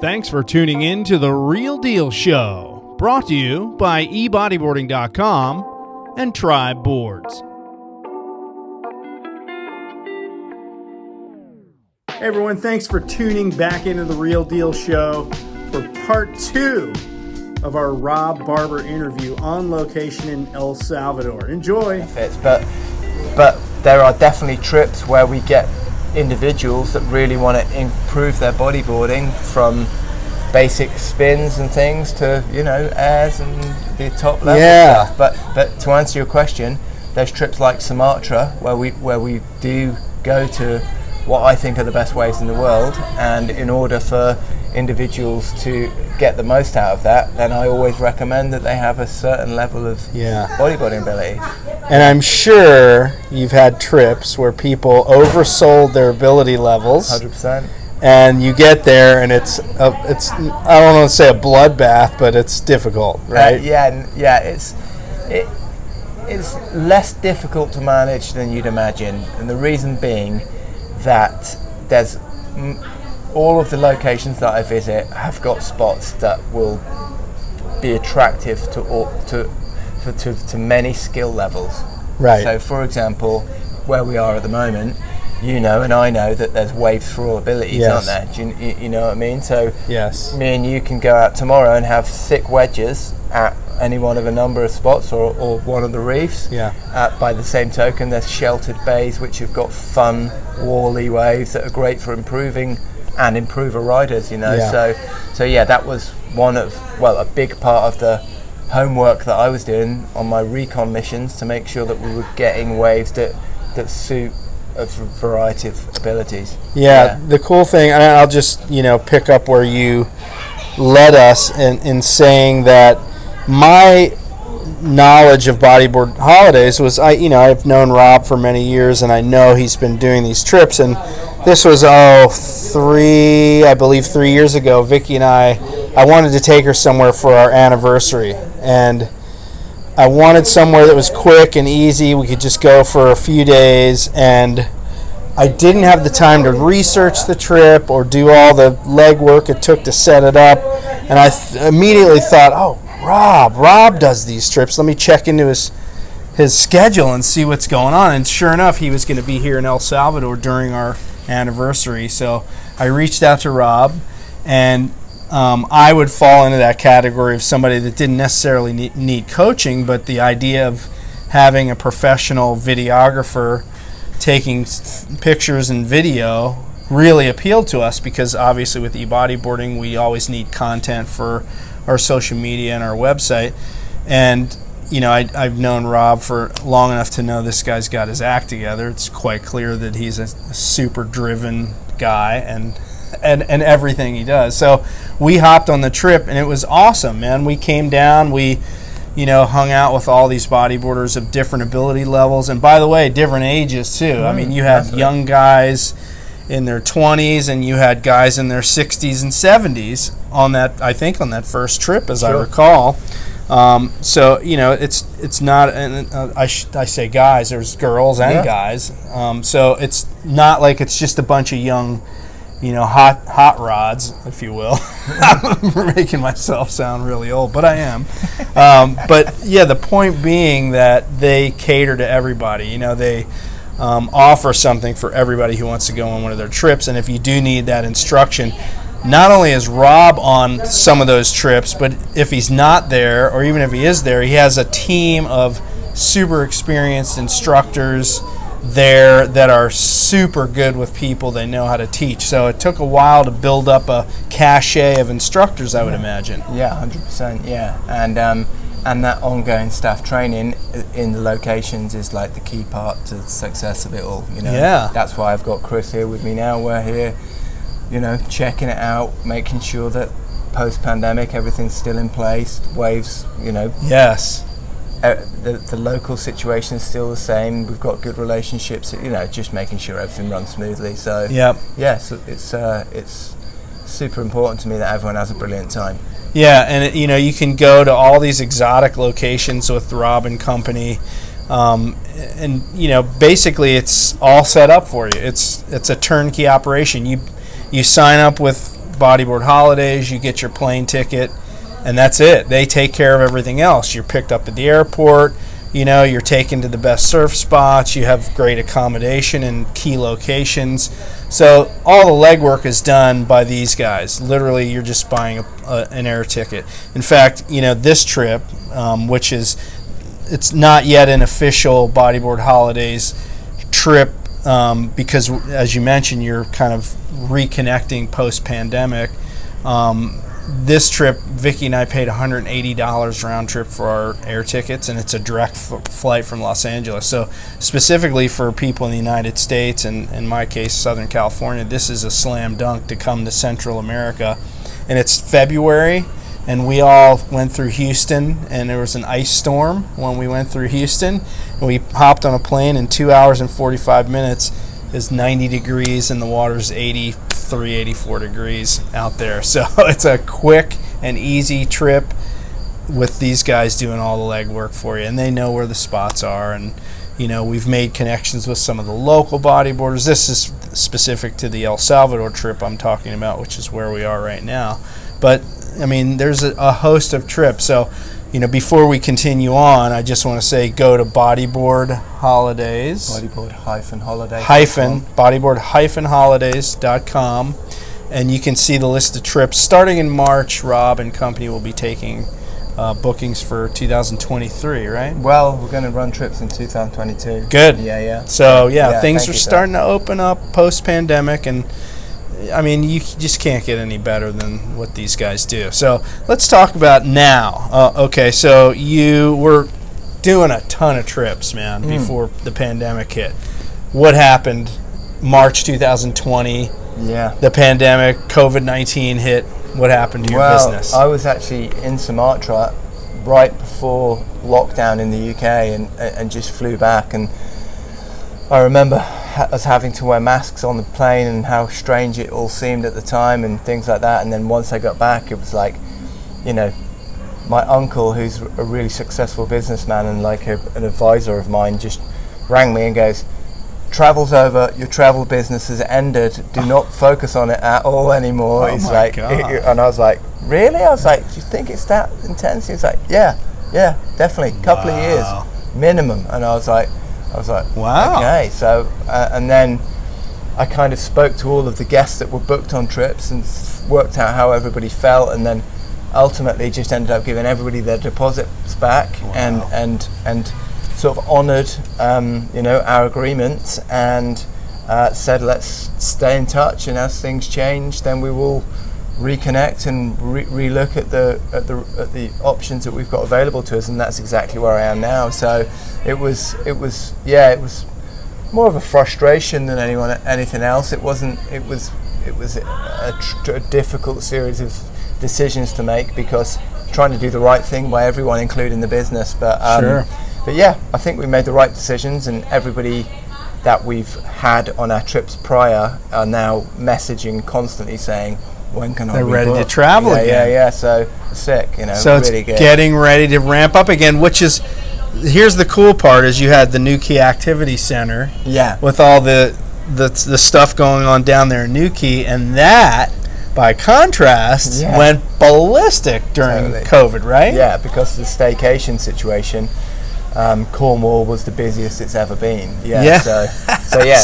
Thanks for tuning in to The Real Deal Show, brought to you by bodyboarding.com and Tribe Boards. Hey everyone, thanks for tuning back into The Real Deal Show for part 2 of our Rob Barber interview on location in El Salvador. Enjoy. But there are definitely trips where we get individuals that really want to improve their bodyboarding, from basic spins and things to, you know, airs and the top level stuff. But to answer your question, there's trips like Sumatra where we do go to what I think are the best waves in the world, and in order for individuals to get the most out of that, then I always recommend that they have a certain level of bodyboarding ability. And I'm sure you've had trips where people oversold their ability levels. 100%. And you get there and it's I don't want to say a bloodbath, but it's difficult, right? It's less difficult to manage than you'd imagine, and the reason being that there's all of the locations that I visit have got spots that will be attractive to many skill levels. Right. So, for example, where we are at the moment, you know, and I know that there's waves for all abilities, aren't there? Do you know what I mean? So, yes, me and you can go out tomorrow and have thick wedges at any one of a number of spots, or one of the reefs. Yeah. By the same token, there's sheltered bays which have got fun wally waves that are great for improving and improver riders. You know, Yeah. so that was a big part of the homework that I was doing on my recon missions, to make sure that we were getting waves that suit a variety of abilities. Yeah, the cool thing, and I'll just, pick up where you led us in saying that my knowledge of bodyboard holidays was, I've known Rob for many years, and I know he's been doing these trips, and this was 3 years ago. Vicky and I wanted to take her somewhere for our anniversary, and I wanted somewhere that was quick and easy. We could just go for a few days, and I didn't have the time to research the trip or do all the legwork it took to set it up. And I immediately thought, Rob does these trips. Let me check into his schedule and see what's going on. And sure enough, he was going to be here in El Salvador during our anniversary. So I reached out to Rob, and I would fall into that category of somebody that didn't necessarily need coaching, but the idea of having a professional videographer taking pictures and video really appealed to us, because obviously with e-bodyboarding we always need content for our social media and our website. And I've known Rob for long enough to know this guy's got his act together. It's quite clear that he's a super driven guy and everything he does. So we hopped on the trip, and it was awesome, man. We came down, we hung out with all these bodyboarders of different ability levels, and by the way, different ages too. I mean, you had young guys in their 20s, and you had guys in their 60s and 70s on that first trip, as I recall. So it's not, and I say guys, there's girls and guys. So it's not like it's just a bunch of young, hot rods, if you will. I'm making myself sound really old, but I am. But yeah, the point being that they cater to everybody. They offer something for everybody who wants to go on one of their trips. And if you do need that instruction, not only is Rob on some of those trips, but if he's not there, or even if he is there, he has a team of super experienced instructors there that are super good with people they know how to teach. So it took a while to build up a cachet of instructors, I would imagine. Yeah, 100%. Yeah, and that ongoing staff training in the locations is like the key part to the success of it all. Yeah. That's why I've got Chris here with me now. We're here, checking it out, making sure that post-pandemic everything's still in place. Waves, Yes. The local situation is still the same. We've got good relationships. Just making sure everything runs smoothly. So so it's super important to me that everyone has a brilliant time. Yeah, and you can go to all these exotic locations with Rob and company, and basically it's all set up for you. It's a turnkey operation. You sign up with Bodyboard Holidays, you get your plane ticket, and that's it. They take care of everything else. You're picked up at the airport. You're taken to the best surf spots. You have great accommodation in key locations. So all the legwork is done by these guys. Literally, you're just buying an air ticket. In fact, this trip, which it's not yet an official Bodyboard Holidays trip, because as you mentioned, you're kind of reconnecting post-pandemic. This trip, Vicky and I paid $180 round trip for our air tickets, and it's a direct flight from Los Angeles. So specifically for people in the United States, and in my case, Southern California, this is a slam dunk to come to Central America. And it's February, and we all went through Houston, and there was an ice storm when we went through Houston. And we hopped on a plane in 2 hours and 45 minutes. It's 90 degrees, and the water's 83, 84 degrees out there. So it's a quick and easy trip with these guys doing all the legwork for you, and they know where the spots are. And we've made connections with some of the local bodyboarders. This is specific to the El Salvador trip I'm talking about, which is where we are right now. But I mean, there's a host of trips. So before we continue on, I just want to say go to Bodyboard Holidays. Bodyboard-holidays.com, and you can see the list of trips. Starting in March, Rob and company will be taking bookings for 2023, right? Well, we're going to run trips in 2022. Good. Yeah. So, things are starting to open up post-pandemic, and I mean, you just can't get any better than what these guys do. So let's talk about now. Okay, so you were doing a ton of trips, man, before the pandemic hit. What happened March 2020? Yeah. The pandemic, COVID-19 hit. What happened to your business? I was actually in Sumatra right before lockdown in the UK and just flew back. And I remember us having to wear masks on the plane and how strange it all seemed at the time and things like that. And then once I got back, it was like, my uncle, who's a really successful businessman and like an advisor of mine, just rang me and goes, "Travel's over, your travel business has ended, do not focus on it at all anymore." Oh, He's my like, God. And I was like, "Really?" I was like, "Do you think it's that intense?" He's like, yeah, definitely, couple of years minimum. And I was like, wow. Okay. So and then I kind of spoke to all of the guests that were booked on trips and worked out how everybody felt, and then ultimately just ended up giving everybody their deposits back. Wow. and sort of honoured our agreement and said, let's stay in touch, and as things change, then we will reconnect and relook at the options that we've got available to us. And that's exactly where I am now. So it was more of a frustration than anything else. It was a difficult series of decisions to make, because trying to do the right thing by everyone, including the business. But Sure. But yeah, I think we made the right decisions, and everybody that we've had on our trips prior are now messaging constantly saying, when can I They're ready to rebook? travel again. Yeah. So sick, So really it's good. getting ready to ramp up again, which is, here's the cool part, is you had the Newquay Activity Center Yeah. with all the stuff going on down there in Newquay, and that, by contrast, went ballistic during Totally. COVID, right? Yeah, because of the staycation situation. Cornwall was the busiest it's ever been. Yeah. So yeah,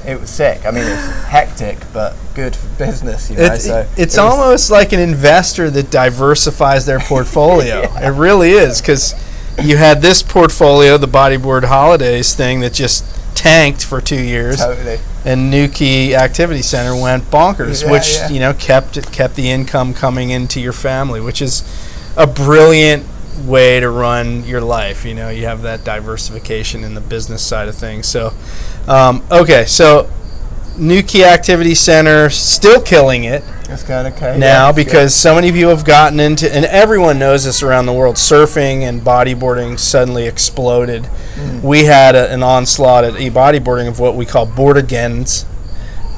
it was sick. I mean, it's hectic, but good for business, It's almost like an investor that diversifies their portfolio. It really is, because you had this portfolio, the Bodyboard Holidays thing, that just tanked for 2 years. Totally. And Newquay Activity Center went bonkers, kept the income coming into your family, which is a brilliant way to run your life. You have that diversification in the business side of things. So so Newquay Activity Center still killing it. It's going okay now, because so many people have gotten into, and everyone knows this around the world, surfing and bodyboarding suddenly exploded. We had an onslaught at bodyboarding of what we call board-agains,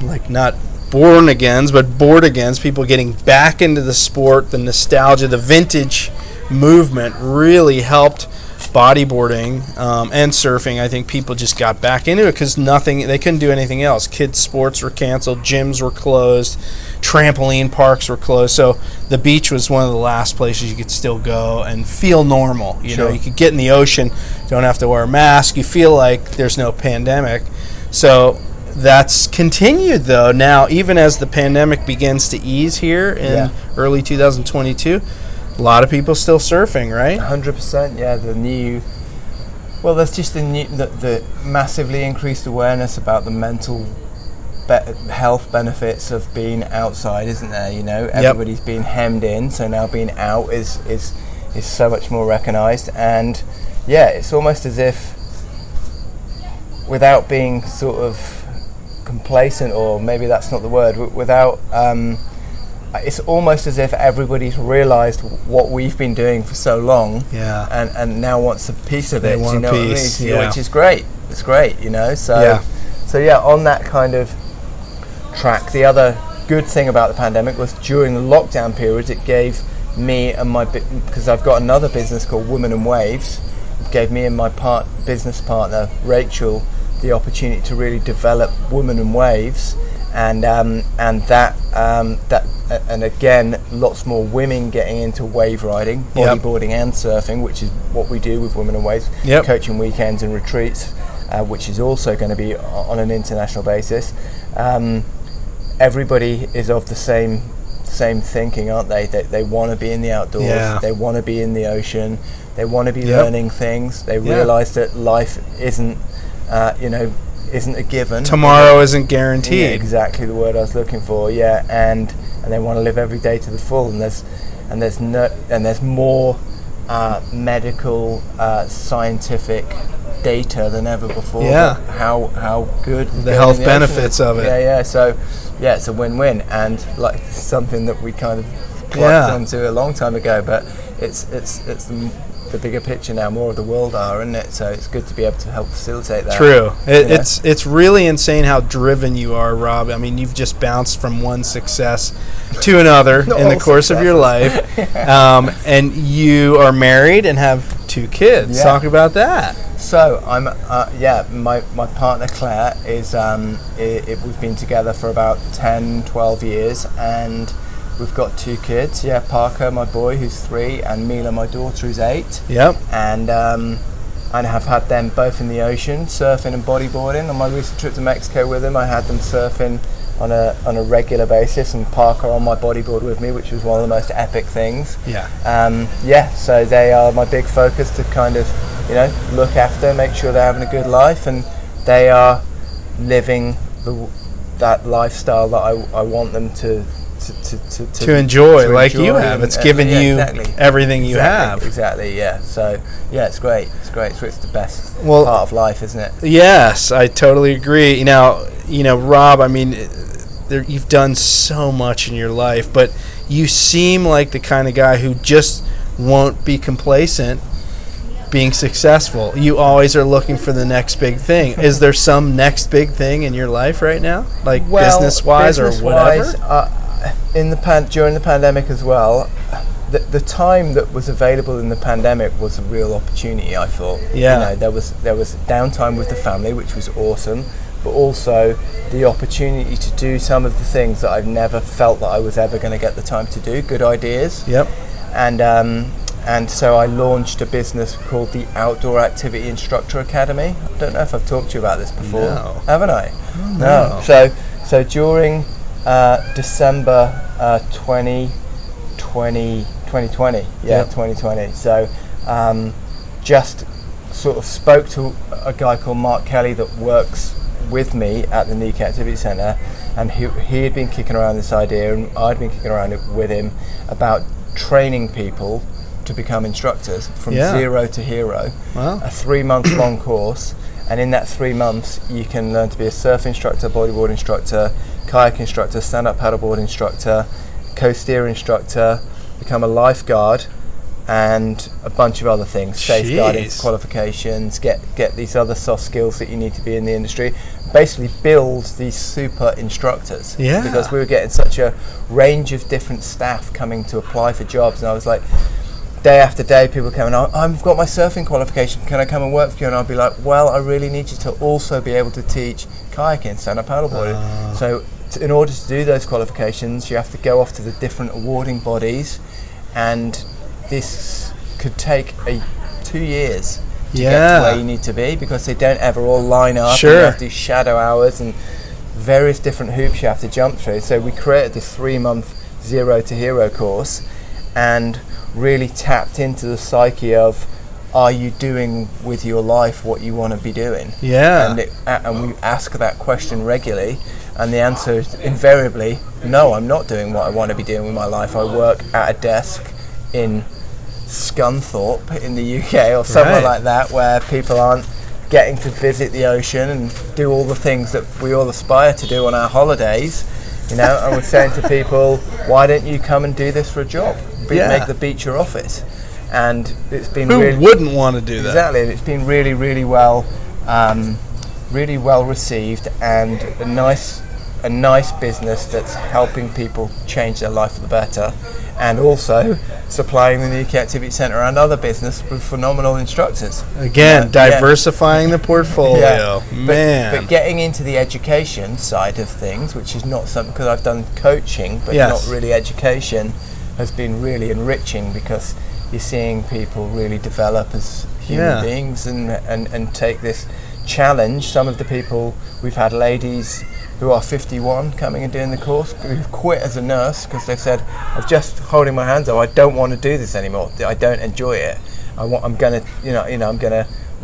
like not born-agains, but board-agains, people getting back into the sport. The nostalgia, the vintage movement really helped bodyboarding and surfing, I think people just got back into it because they couldn't do anything else. Kids' sports were canceled, gyms were closed, trampoline parks were closed. So the beach was one of the last places you could still go and feel normal. You know, you could get in the ocean, don't have to wear a mask. You feel like there's no pandemic. So that's continued, though. Now, even as the pandemic begins to ease here in early 2022, a lot of people still surfing, right? 100%, yeah. There's just the massively increased awareness about the mental health benefits of being outside, isn't there? You know, everybody's been hemmed in, so now being out is so much more recognised. And yeah, it's almost as if, without being sort of complacent, or maybe that's not the word, without it's almost as if everybody's realised what we've been doing for so long, and now wants a piece of it. You know what I mean? Which is great. It's great, you know. So on that kind of track, the other good thing about the pandemic was during the lockdown periods, it gave me and because I've got another business called Women and Waves, it gave me and my business partner Rachel the opportunity to really develop Women and Waves, and again, lots more women getting into wave riding, bodyboarding and surfing, which is what we do with Women and Waves, coaching weekends and retreats, which is also going to be on an international basis. Everybody is of the same thinking, aren't they? They want to be in the outdoors, they want to be in the ocean, they want to be learning things. They realise that life isn't a given. Tomorrow isn't guaranteed. Yeah, exactly the word I was looking for. Yeah, and they want to live every day to the full. And there's more medical, scientific data than ever before. Yeah. How good the health benefits of it. Yeah. So it's a win-win, and like something that we kind of clucked onto a long time ago. But it's the bigger picture now. More of the world are, isn't it? So it's good to be able to help facilitate that. True. It's really insane how driven you are, Rob. I mean, you've just bounced from one success to another in the course of your life. And you are married and have 2 kids. Talk about that. So I'm my partner Claire is we've been together for about 10-12 years, and we've got 2 kids. Parker, my boy, who's 3, and Mila, my daughter, who's 8. And I have had them both in the ocean, surfing and bodyboarding. On my recent trip to Mexico with them, I had them surfing on a regular basis, and Parker on my bodyboard with me, which was one of the most epic things. So they are my big focus to kind of, look after, make sure they're having a good life, and they are living that lifestyle that I want them to enjoy like you have. It's given you everything you have. Exactly, yeah. So, it's great. It's great. So it's the best part of life, isn't it? Yes, I totally agree. Now, Rob, I mean, you've done so much in your life, but you seem like the kind of guy who just won't be complacent being successful. You always are looking for the next big thing. Is there some next big thing in your life right now? Like business-wise or whatever? During the pandemic as well, the time that was available in the pandemic was a real opportunity, I thought. There was downtime with the family, which was awesome, but also the opportunity to do some of the things that I've never felt that I was ever going to get the time to do, good ideas. And so I launched a business called the Outdoor Activity Instructor Academy. I don't know if I've talked to you about this before. No. Haven't I? Oh, no. So during December 2020. 2020. So just sort of spoke to a guy called Mark Kelly that works with me at the Turnkey Activity Centre, and he had been kicking around this idea, and I'd been kicking around it with him about training people to become instructors from 0 to hero. Wow. A 3-month long course, and in that 3 months you can learn to be a surf instructor, bodyboard instructor, kayak instructor, stand-up paddleboard instructor, co-steer instructor, become a lifeguard, and a bunch of other things, safeguarding qualifications, get these other soft skills that you need to be in the industry, basically builds these super instructors. Because we were getting such a range of different staff coming to apply for jobs, and I was like, day after day, people coming, I've got my surfing qualification, can I come and work for you? And I'll be like, well, I really need you to also be able to teach kayaking, stand-up paddleboarding. So in order to do those qualifications, you have to go off to the different awarding bodies, and this could take 2 years to get to where you need to be, because they don't ever all line up. Sure. And you have to do shadow hours and various different hoops you have to jump through. So we created this 3-month Zero to Hero course and really tapped into the psyche of, are you doing with your life what you want to be doing? Yeah. And we ask that question regularly, and the answer is invariably, no, I'm not doing what I want to be doing with my life. I work at a desk in Scunthorpe in the UK or somewhere like that, where people aren't getting to visit the ocean and do all the things that we all aspire to do on our holidays, and we're saying to people, why don't you come and do this for a job? Make the beach your office. And it's been Who wouldn't want to do that? Exactly, and it's been really, really well received, and a nice business that's helping people change their life for the better, and also supplying the Turnkey Activity Centre and other business with phenomenal instructors. Again, diversifying the portfolio. But getting into the education side of things, which is not something, because I've done coaching, but not really education, has been really enriching, because you're seeing people really develop as human beings and take this challenge. Some of the people, we've had ladies who are 51 coming and doing the course, who've quit as a nurse because they've said, I'm just holding my hands up, I don't want to do this anymore, I don't enjoy it. I'm gonna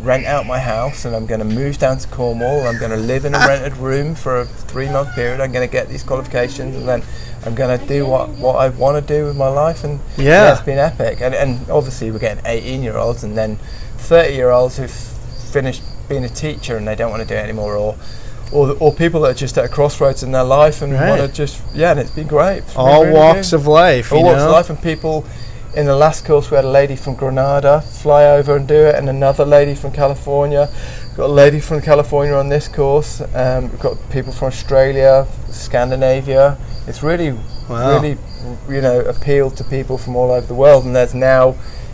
rent out my house, and I'm gonna move down to Cornwall, I'm gonna live in a rented room for a 3-month period, I'm gonna get these qualifications, and then I'm gonna do what I want to do with my life. And it's been epic. And obviously we're getting 18-year-olds and then 30-year-olds who've finished being a teacher and they don't want to do it anymore, or people that are just at a crossroads in their life and want to just, and it's been great. It's all really walks of life. All walks of life, and people. In the last course, we had a lady from Granada fly over and do it, and another lady from California. We've got a lady from California on this course. We've got people from Australia, Scandinavia. It's really appealed to people from all over the world, and there's now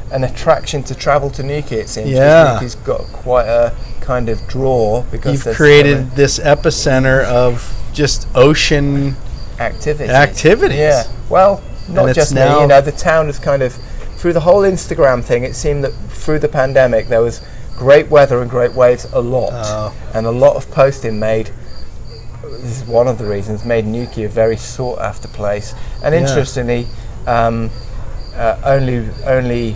an attraction to travel to Turnkey, it seems. Turnkey's got quite a kind of draw, because you've created this epicenter of just ocean activities. Yeah, well, not just me, the town is kind of, through the whole Instagram thing, it seemed that through the pandemic there was great weather and great waves a lot, and a lot of posting made, this is one of the reasons, made Turnkey a very sought after place. And interestingly, only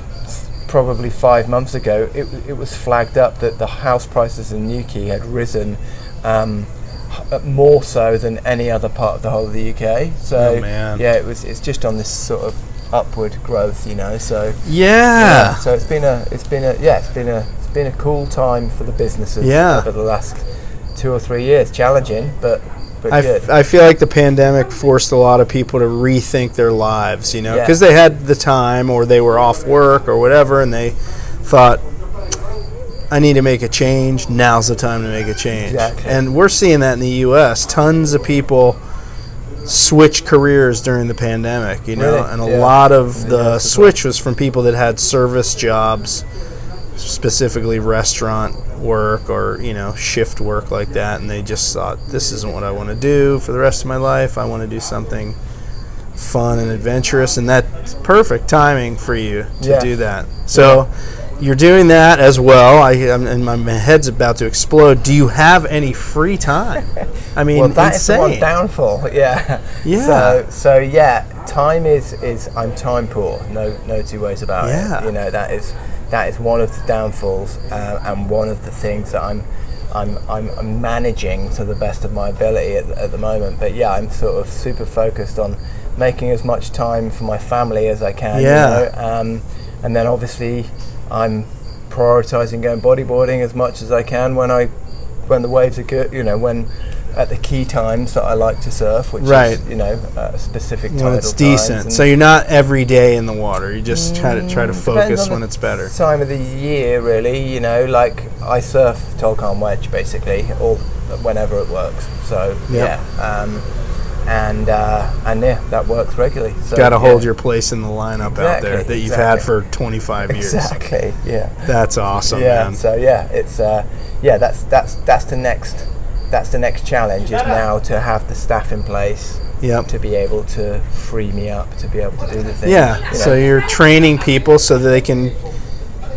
probably 5 months ago, it was flagged up that the house prices in Turnkey had risen more so than any other part of the whole of the UK. So it's just on this sort of upward growth, So so it's been a cool time for the businesses over the last 2 or 3 years. Challenging, but good. I feel like the pandemic forced a lot of people to rethink their lives, because they had the time, or they were off work or whatever, and they thought, I need to make a change. Now's the time to make a change. Exactly. And we're seeing that in the U.S. Tons of people switch careers during the pandemic, and a lot of the switch was from people that had service jobs, specifically restaurant work or shift work like that, and they just thought, this isn't what I want to do for the rest of my life. I want to do something fun and adventurous, and that's perfect timing for you to do that. So you're doing that as well. And my head's about to explode. Do you have any free time? I mean, well, that insane. is the one downfall. Yeah. So time is I'm time poor. No two ways about it. That is one of the downfalls, and one of the things that I'm managing to the best of my ability at the moment. But I'm sort of super focused on making as much time for my family as I can. And then obviously I'm prioritizing going bodyboarding as much as I can when the waves are good, when at the key times that I like to surf, which is a specific tidal it's decent. So you're not every day in the water. You just try to focus when it's better. Time of the year, really. Like I surf Tolkan wedge basically, or whenever it works. So yeah, that works regularly. So, got to hold your place in the lineup out there that you've had for 25 years. Exactly. Yeah. That's awesome, Yeah. man. So it's that's the next challenge is now to have the staff in place. Yep. To be able to free me up to be able to do the thing. Yeah. So you're training people so that they can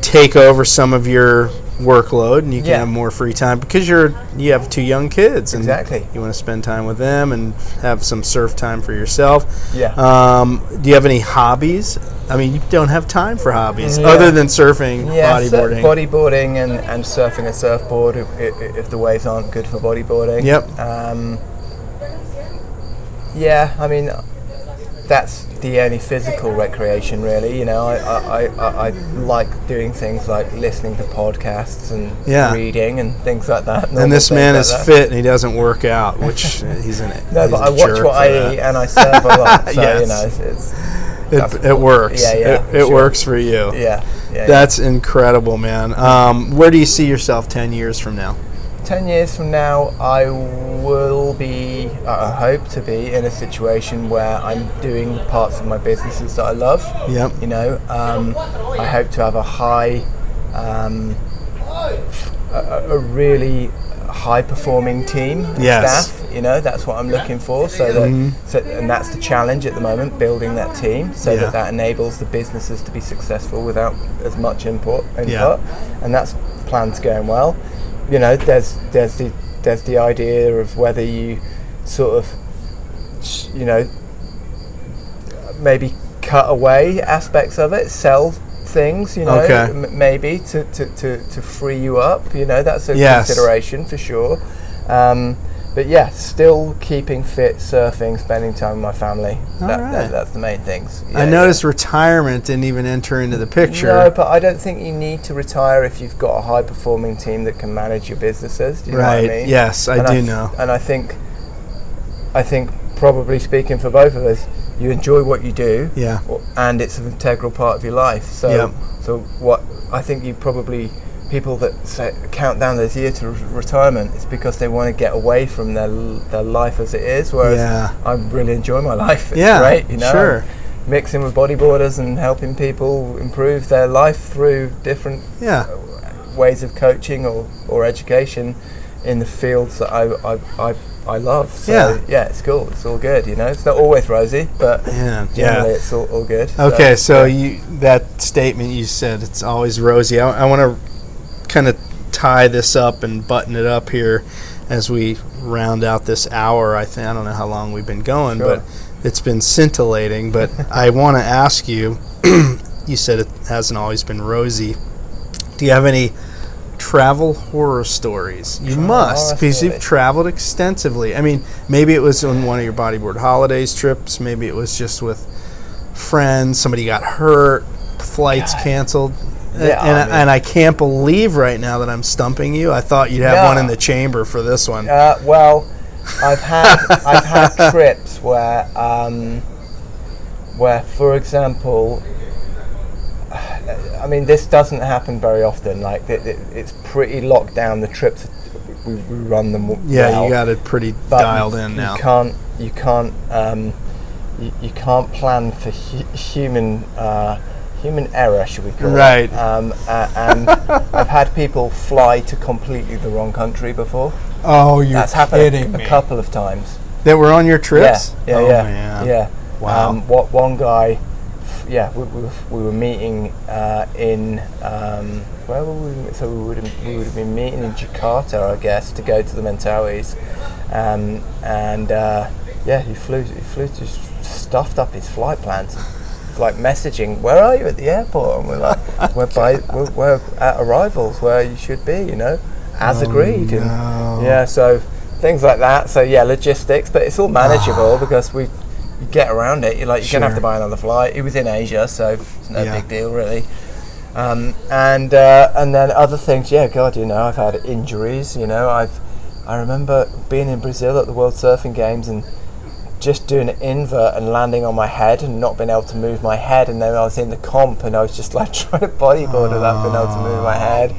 take over some of your workload, and you can have more free time because you have 2 young kids, and exactly. you want to spend time with them and have some surf time for yourself. Yeah. Do you have any hobbies? I mean, you don't have time for hobbies other than surfing, bodyboarding. Bodyboarding and surfing a surfboard if the waves aren't good for bodyboarding. Yep. Yeah, I mean, that's the only physical recreation, really. You know, I like doing things like listening to podcasts and reading and things like that. And this man is fit and he doesn't work out, which he's in it. No, but I watch what I eat and I surf a lot, so you know, it works. Yeah, it works for you. Yeah. That's incredible, man. Where do you see yourself 10 years from now? 10 years from now, I hope to be in a situation where I'm doing the parts of my businesses that I love. Yep. You know, I hope to have a really high performing team of staff. You know, that's what I'm looking for. And that's the challenge at the moment, building that team so that enables the businesses to be successful without as much input. And that's plans going well. You know, there's the idea of whether you sort of, you know, maybe cut away aspects of it, sell things, you know, maybe to free you up. You know, that's a consideration for sure. But yeah, still keeping fit, surfing, spending time with my family. That's the main things. I noticed retirement didn't even enter into the picture. No, but I don't think you need to retire if you've got a high-performing team that can manage your businesses. Do you know what I mean? Yes, I do know. And I think probably speaking for both of us, you enjoy what you do. Yeah. And it's an integral part of your life. So what I think you probably... People that count down those years to retirement, it's because they want to get away from their life as it is, whereas I really enjoy my life. It's great, you know. Sure. Mixing with bodyboarders and helping people improve their life through different ways of coaching or education in the fields that I love. So it's cool. It's all good, you know. It's not always rosy, but generally it's all good. Okay, so that statement you said, it's always rosy. I want to kind of tie this up and button it up here as we round out this hour. I don't know how long we've been going, but it's been scintillating. But I want to ask you, you said it hasn't always been rosy. Do you have any travel horror stories? You must, because you've traveled extensively. I mean, maybe it was on one of your bodyboard holidays trips, maybe it was just with friends, somebody got hurt, flights canceled. And I can't believe right now that I'm stumping you. I thought you'd have one in the chamber for this one. Well, I've had trips where, for example, I mean, this doesn't happen very often. Like it's pretty locked down. The trips we run them. Yeah, you got it pretty dialed in now. You can't plan for human error, should we call it? Right. And I've had people fly to completely the wrong country before. Oh, you're That's happened kidding me. A couple of times. That were on your trips? Yeah. Man. Yeah. Wow. One guy, we were meeting in where were we? So we would have been meeting in Jakarta, I guess, to go to the Mentawais, he flew to stuffed up his flight plans. Like messaging, where are you at the airport? And we're like, we're at arrivals where you should be, you know, as agreed. No. And so things like that. So logistics, but it's all manageable because you get around it. You're gonna have to buy another flight. It was in Asia, so it's no big deal really. And then other things. God, you know, I've had injuries. You know, I remember being in Brazil at the World Surfing Games and just doing an invert and landing on my head and not being able to move my head, and then I was in the comp and I was just like trying to bodyboard without being able to move my head.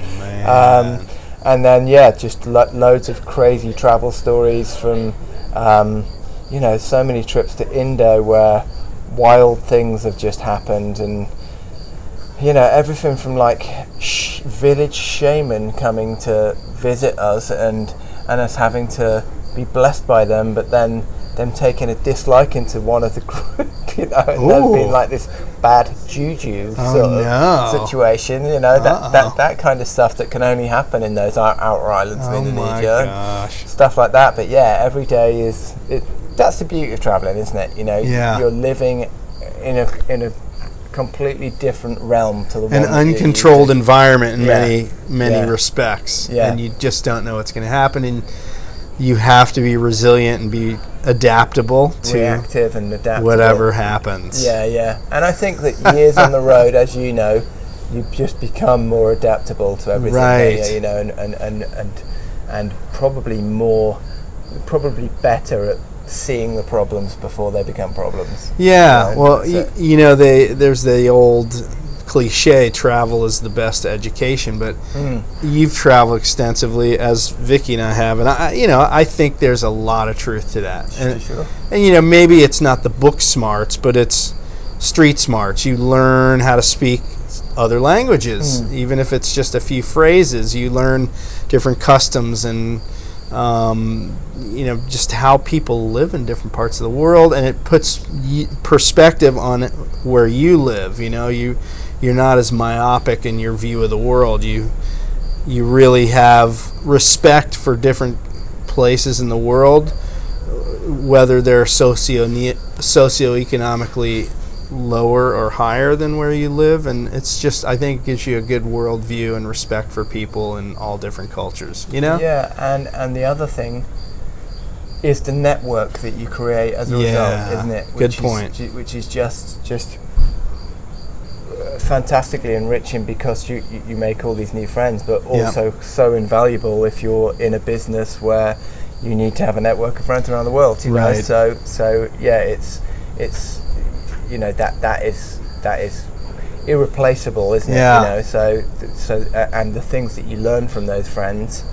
And then just loads of crazy travel stories from so many trips to Indo where wild things have just happened, and everything from like village shaman coming to visit us and us having to be blessed by them, but then them taking a dislike into one of the group, and there being like this bad juju sort of situation, that kind of stuff that can only happen in those outer islands of Indonesia. Gosh. Stuff like that. But yeah, every day that's the beauty of traveling, isn't it? You're living in a completely different realm to the one, an uncontrolled environment in many respects, and you just don't know what's going to happen, and you have to be resilient and be adaptable to reactive and adaptable, whatever happens. And I think that years on the road, as you know, you just become more adaptable to everything, and probably better at seeing the problems before they become problems. There's the old cliche, travel is the best education, but you've traveled extensively, as Vicky and I have, and I think there's a lot of truth to that. And maybe it's not the book smarts, but it's street smarts. You learn how to speak other languages, even if it's just a few phrases. You learn different customs and just how people live in different parts of the world, and it puts perspective on where you live. You're not as myopic in your view of the world. You really have respect for different places in the world, whether they're socioeconomically lower or higher than where you live, and it's just, I think, it gives you a good world view and respect for people in all different cultures. And the other thing is the network that you create as a result, isn't it? Good point. Which is just fantastically enriching, because you make all these new friends, but also so invaluable if you're in a business where you need to have a network of friends around the world. Right. So it's that is irreplaceable, isn't it? So and the things that you learn from those friends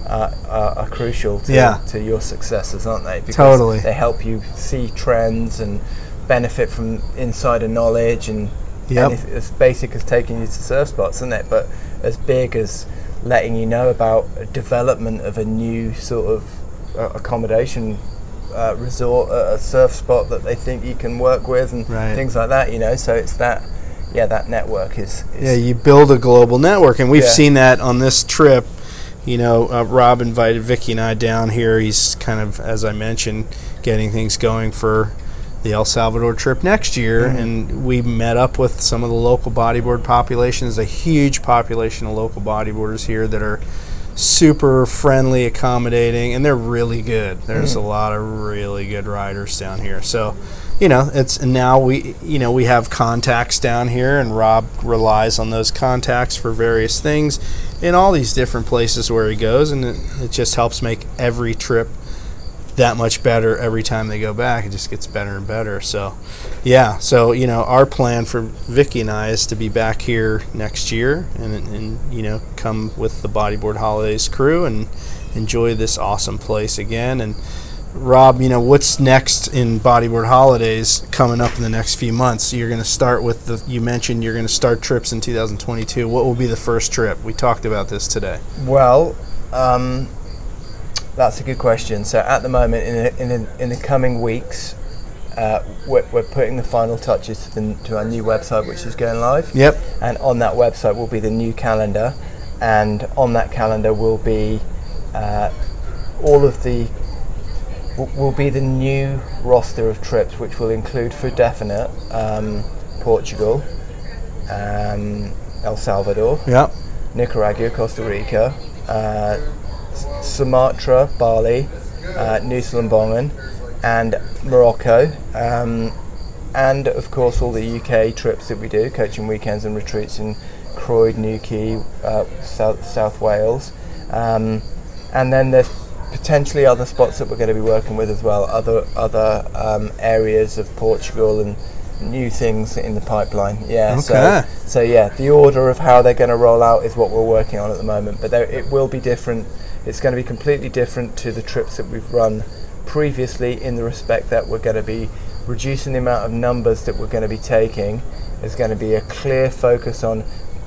are crucial to your successes, aren't they? Because they help you see trends and benefit from insider knowledge, and as basic as taking you to surf spots, isn't it? But as big as letting you know about a development of a new sort of accommodation resort, a surf spot that they think you can work with, and things like that. So it's that network is you build a global network, and we've seen that on this trip. Rob invited Vicky and I down here. He's kind of, as I mentioned, getting things going for the El Salvador trip next year, and we met up with some of the local bodyboard population. There's a huge population of local bodyboarders here that are super friendly, accommodating, and they're really good. There's a lot of really good riders down here. So, now we have contacts down here, and Rob relies on those contacts for various things in all these different places where he goes, and it just helps make every trip that much better every time they go back. It just gets better and better. So our plan for Vicky and I is to be back here next year and come with the Bodyboard Holidays crew and enjoy this awesome place again. And Rob, what's next in Bodyboard Holidays coming up in the next few months? You're going to start with you mentioned you're going to start trips in 2022. What will be the first trip? We talked about this today. Well, that's a good question. So at the moment, in the coming weeks, we're putting the final touches to our new website, which is going live. Yep. And on that website will be the new calendar, and on that calendar will be will be the new roster of trips, which will include, for definite, Portugal, El Salvador, Nicaragua, Costa Rica, Sumatra, Bali, Nusa and Morocco, and of course all the UK trips that we do, coaching weekends and retreats in Croyd, Newquay, South Wales, and then there's potentially other spots that we're going to be working with as well, other areas of Portugal, and new things in the pipeline. So the order of how they're going to roll out is what we're working on at the moment, but it will be different. It's going to be completely different to the trips that we've run previously, in the respect that we're going to be reducing the amount of numbers that we're going to be taking. There's going to be a clear focus on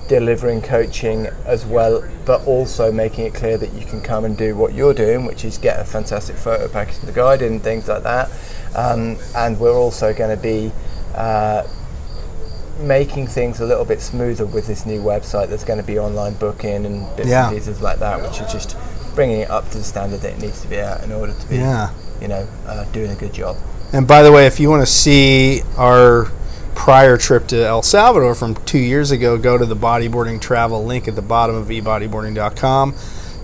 delivering coaching as well, but also making it clear that you can come and do what you're doing, which is get a fantastic photo package to the guide and things like that. And we're also going to be making things a little bit smoother with this new website. There's going to be online booking and bits and pieces like that, which is just bringing it up to the standard that it needs to be at in order to be, doing a good job. And by the way, if you want to see our prior trip to El Salvador from 2 years ago, go to the bodyboarding travel link at the bottom of ebodyboarding.com.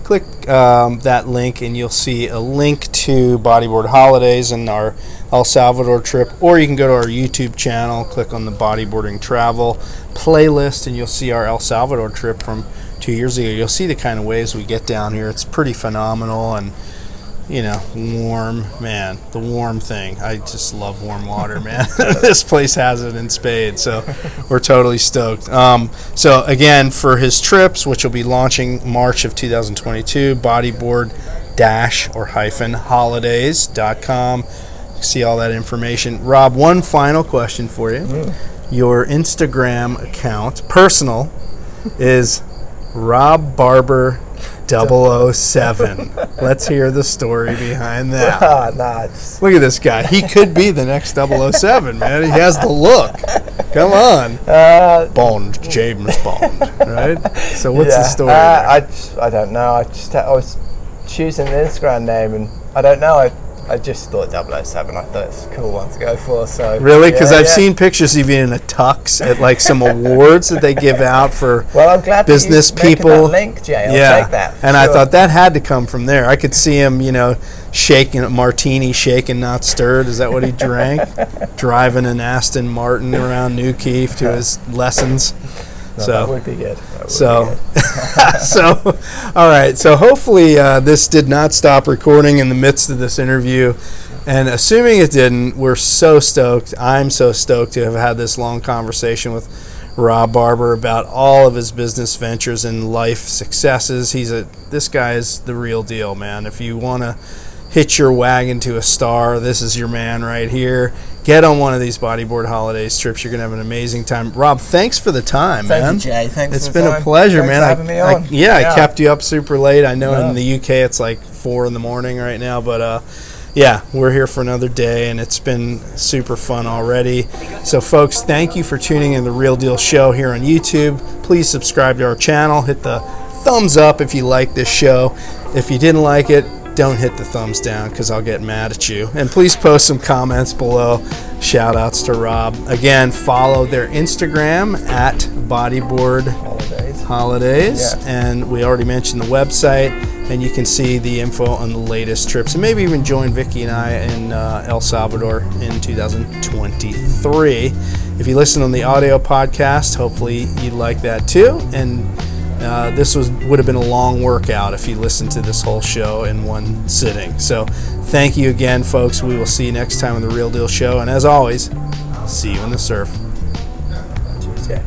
Click that link and you'll see a link to Bodyboard Holidays and our El Salvador trip, or you can go to our YouTube channel, click on the Bodyboarding Travel playlist, and you'll see our El Salvador trip from 2 years ago. You'll see the kind of waves we get down here. It's pretty phenomenal, and warm, man, the warm thing. I just love warm water, man. This place has it in spades, so we're totally stoked. So again, for his trips, which will be launching March of 2022, bodyboard-holidays.com. See all that information. Rob, one final question for you. Your Instagram account, personal, is Rob Barber 007. Let's hear the story behind that. Look at this guy. He could be the next 007, man. He has the look. Come on. Bond, James Bond, right? So what's the story? I don't know. I was choosing an Instagram name, and I don't know. I just thought 007. I thought it's a cool one to go for. So really, because I've seen pictures of you in a tux at like some awards that they give out for I'm glad business that you're people. That link, Jay. I'll take that. And I thought that had to come from there. I could see him, shaking a martini, shaken not stirred. Is that what he drank? Driving an Aston Martin around New Keef to his lessons. That would be good. So all right. So hopefully this did not stop recording in the midst of this interview. And assuming it didn't, we're so stoked. I'm so stoked to have had this long conversation with Rob Barber about all of his business ventures and life successes. This guy is the real deal, man. If you want to hitch your wagon to a star, this is your man right here. Get on one of these Bodyboard Holidays trips. You're going to have an amazing time. Rob, thanks for the time, man. Thank you, Jay. Thanks It's for the been time. a pleasure, man. Thanks for having me on. I kept you up super late. I know in the UK it's like 4 in the morning right now, but we're here for another day, and it's been super fun already. So, folks, thank you for tuning in to The Real Deal Show here on YouTube. Please subscribe to our channel. Hit the thumbs up if you like this show. If you didn't like it, don't hit the thumbs down because I'll get mad at you. And please post some comments below. Shout outs to Rob. Again, follow their Instagram at Bodyboard Holidays. And we already mentioned the website, and you can see the info on the latest trips, and maybe even join Vicky and I in El Salvador in 2023. If you listen on the audio podcast, hopefully you like that too. And this would have been a long workout if you listened to this whole show in one sitting. So thank you again, folks. We will see you next time on The Real Deal Show. And as always, see you in the surf. Cheers, Jay.